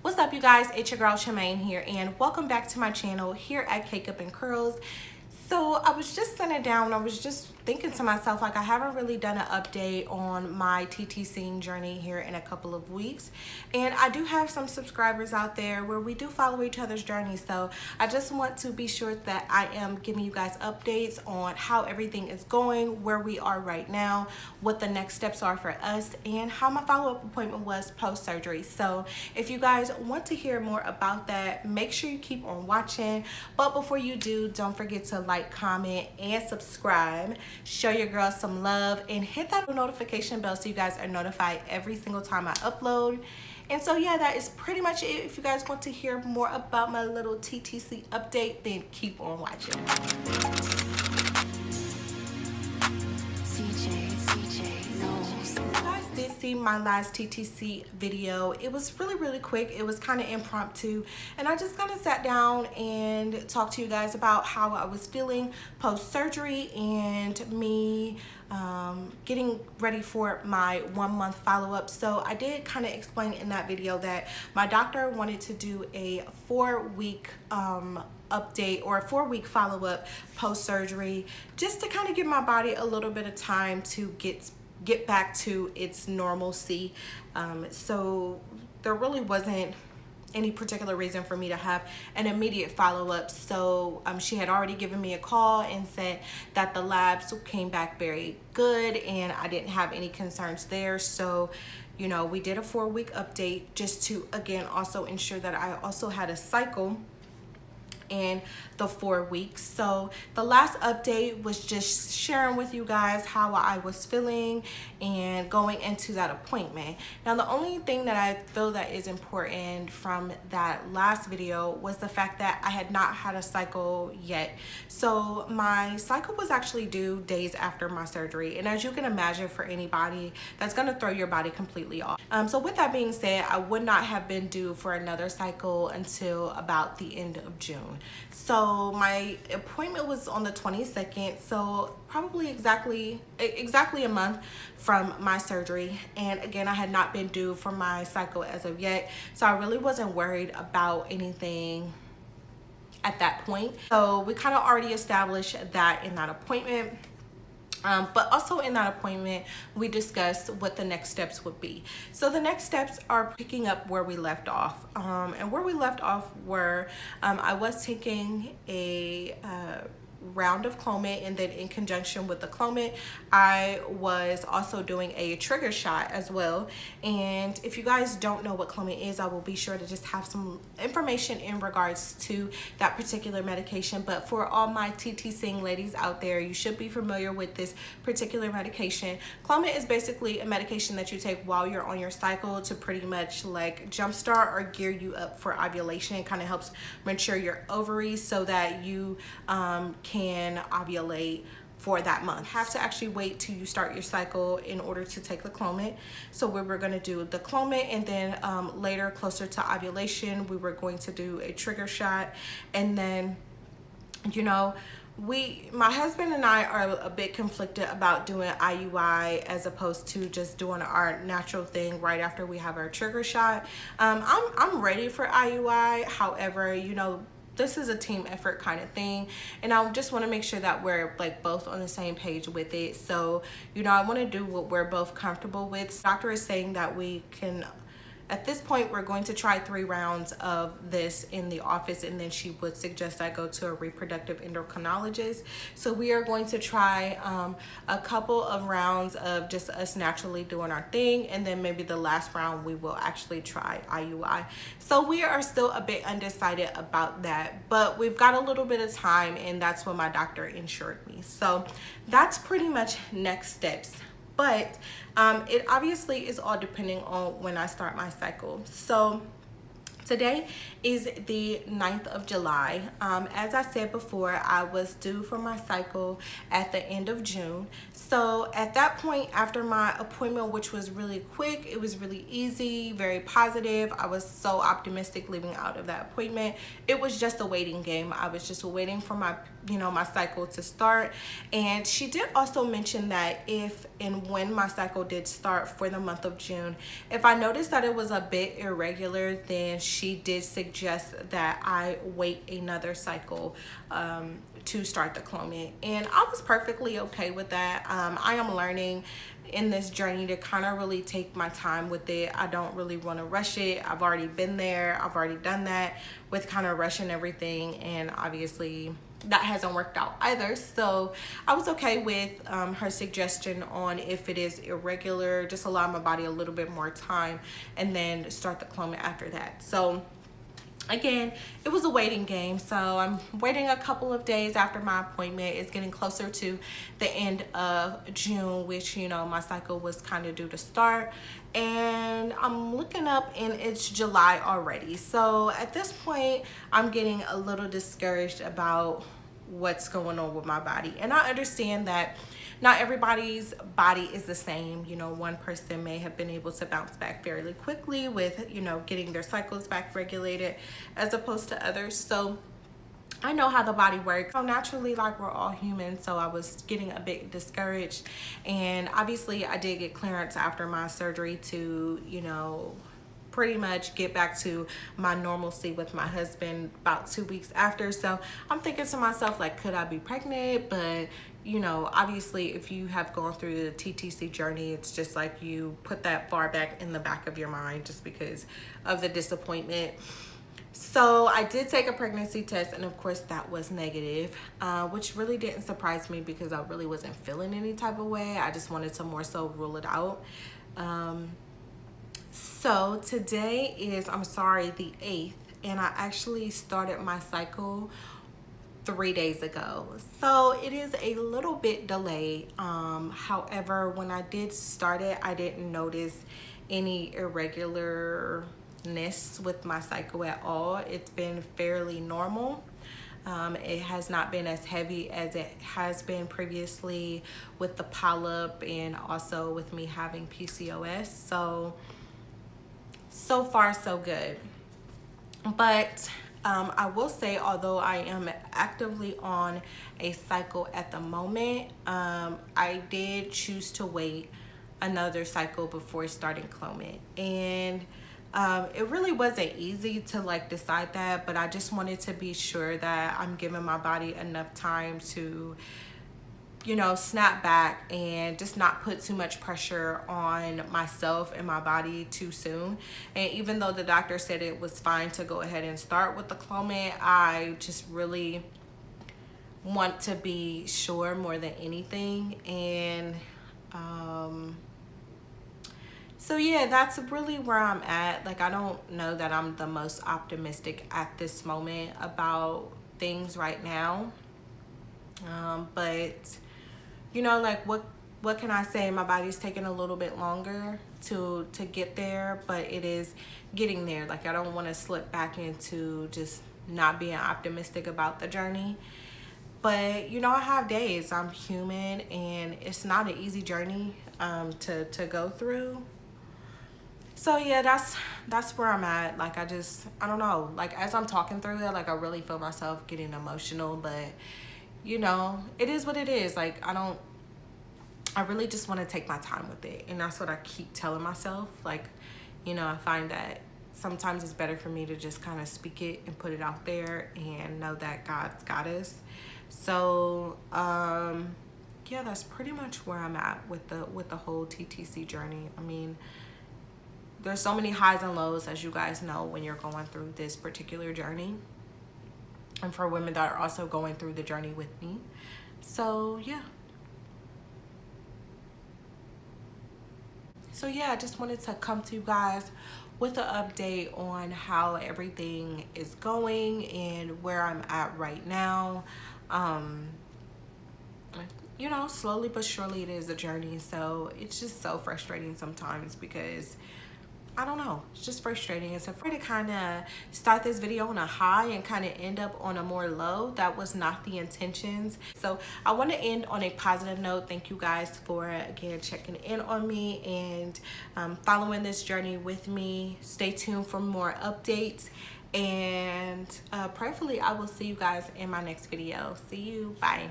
What's up, you guys? It's your girl Shemaine here, and welcome back to my channel here at Cake Up and Curls. So I was just sitting down, I was just thinking to myself, like, I haven't really done an update on my TTC journey here in a couple of weeks, and I do have some subscribers out there where we do follow each other's journey. So I just want to be sure that I am giving you guys updates on how everything is going, where we are right now, what the next steps are for us, and how my follow-up appointment was post-surgery. So if you guys want to hear more about that, make sure you keep on watching. But before you do, don't forget to like, comment, and subscribe. Show your girls some love and hit that notification bell so you guys are notified every single time I upload. And so yeah, that is pretty much it. If you guys want to hear more about my little TTC update, then keep on watching. Did see my last TTC video. It was really quick. It was kind of impromptu, and I just kind of sat down and talked to you guys about how I was feeling post-surgery and me getting ready for my 1 month follow-up. So I did kind of explain in that video that my doctor wanted to do a 4-week update or a 4-week follow-up post-surgery, just to kind of give my body a little bit of time to get back to its normalcy. So there really wasn't any particular reason for me to have an immediate follow-up. So she had already given me a call and said that the labs came back very good and I didn't have any concerns there. So, you know, we did a 4-week update just to, again, also ensure that I also had a cycle in the 4 weeks. So the last update was just sharing with you guys how I was feeling and going into that appointment. Now, the only thing that I feel that is important from that last video was the fact that I had not had a cycle yet. So my cycle was actually due days after my surgery, and as you can imagine, for anybody, that's going to throw your body completely off. So with that being said, I would not have been due for another cycle until about the end of June. So my appointment was on the 22nd, so probably exactly a month from my surgery. And again, I had not been due for my cycle as of yet, so I really wasn't worried about anything at that point. So we kind of already established that in that appointment. But also in that appointment, we discussed what the next steps would be. So the next steps are picking up where we left off. And where we left off were, I was taking a round of Clomid, and then in conjunction with the Clomid, I was also doing a trigger shot as well. And if you guys don't know what Clomid is, I will be sure to just have some information in regards to that particular medication. But for all my TTC ladies out there, you should be familiar with this particular medication. Clomid is basically a medication that you take while you're on your cycle to pretty much like jumpstart or gear you up for ovulation. It kind of helps mature your ovaries so that you can ovulate for that month. Have to actually wait till you start your cycle in order to take the Clomid. So we were going to do the Clomid, and then later, closer to ovulation, we were going to do a trigger shot. And then, you know, my husband and I are a bit conflicted about doing IUI as opposed to just doing our natural thing right after we have our trigger shot. I'm ready for IUI. However, you know, this is a team effort kind of thing, and I just want to make sure that we're like both on the same page with it. So, you know, I want to do what we're both comfortable with. The doctor is saying that we can, at this point, we're going to try 3 rounds of this in the office, and then she would suggest I go to a reproductive endocrinologist. So we are going to try a couple of rounds of just us naturally doing our thing, and then maybe the last round we will actually try IUI. So we are still a bit undecided about that, but we've got a little bit of time, and that's what my doctor assured me. So that's pretty much next steps. But it obviously is all depending on when I start my cycle. So to Today is the 9th of July. As I said before, I was due for my cycle at the end of June. So at that point, after my appointment, which was really quick, it was really easy, very positive. I was so optimistic leaving out of that appointment. It was just a waiting game. I was just waiting for my my cycle to start. And she did also mention that if and when my cycle did start for the month of June, if I noticed that it was a bit irregular, then she did suggest that I wait another cycle to start the Clomid. And I was perfectly okay with that. I am learning in this journey to kind of really take my time with it. I don't really want to rush it. I've already been there. I've already done that with kind of rushing everything, and obviously that hasn't worked out either. So I was okay with her suggestion on if it is irregular, just allow my body a little bit more time and then start the Clomid after that. So again, it was a waiting game. So I'm waiting a couple of days after my appointment. It's getting closer to the end of June, which my cycle was kind of due to start, and I'm looking up and it's July already. So at this point, I'm getting a little discouraged about what's going on with my body. And I understand that not everybody's body is the same. One person may have been able to bounce back fairly quickly with getting their cycles back regulated as opposed to others. So I know how the body works. So naturally, like, we're all human, so I was getting a bit discouraged. And obviously I did get clearance after my surgery to pretty much get back to my normalcy with my husband about 2 weeks after. So I'm thinking to myself, like, could I be pregnant? But obviously if you have gone through the TTC journey, it's just like you put that far back in the back of your mind just because of the disappointment. So I did take a pregnancy test, and of course that was negative, which really didn't surprise me because I really wasn't feeling any type of way. I just wanted to more so rule it out. So today is, the 8th, and I actually started my cycle 3 days ago. So it is a little bit delayed. However, when I did start it, I didn't notice any irregularness with my cycle at all. It's been fairly normal. It has not been as heavy as it has been previously with the polyp and also with me having PCOS. So far so good. But I will say, although I am actively on a cycle at the moment, I did choose to wait another cycle before starting Clomid. And it really wasn't easy to decide that, but I just wanted to be sure that I'm giving my body enough time to snap back and just not put too much pressure on myself and my body too soon. And even though the doctor said it was fine to go ahead and start with the Clomid, I just really want to be sure more than anything. And so yeah, that's really where I'm at. Like, I don't know that I'm the most optimistic at this moment about things right now. But what can I say? My body's taking a little bit longer to get there, but it is getting there. Like, I don't want to slip back into just not being optimistic about the journey. But I have days. I'm human, and it's not an easy journey to go through. So yeah, that's where I'm at. Like, I don't know. Like, as I'm talking through it, like, I really feel myself getting emotional, but it is what it is. Like, I really just want to take my time with it. And that's what I keep telling myself. Like, I find that sometimes it's better for me to just kind of speak it and put it out there and know that God's got us. So, yeah, that's pretty much where I'm at with the whole TTC journey. I mean, there's so many highs and lows, as you guys know, when you're going through this particular journey. And for women that are also going through the journey with me. So yeah. I just wanted to come to you guys with an update on how everything is going and where I'm at right now. Slowly but surely it is a journey. So it's just so frustrating sometimes because I don't know, it's just frustrating. It's a way to kind of start this video on a high and kind of end up on a more low. That was not the intentions. So I want to end on a positive note. Thank you guys for, again, checking in on me and following this journey with me. Stay tuned for more updates, and prayerfully I will see you guys in my next video. See you. Bye.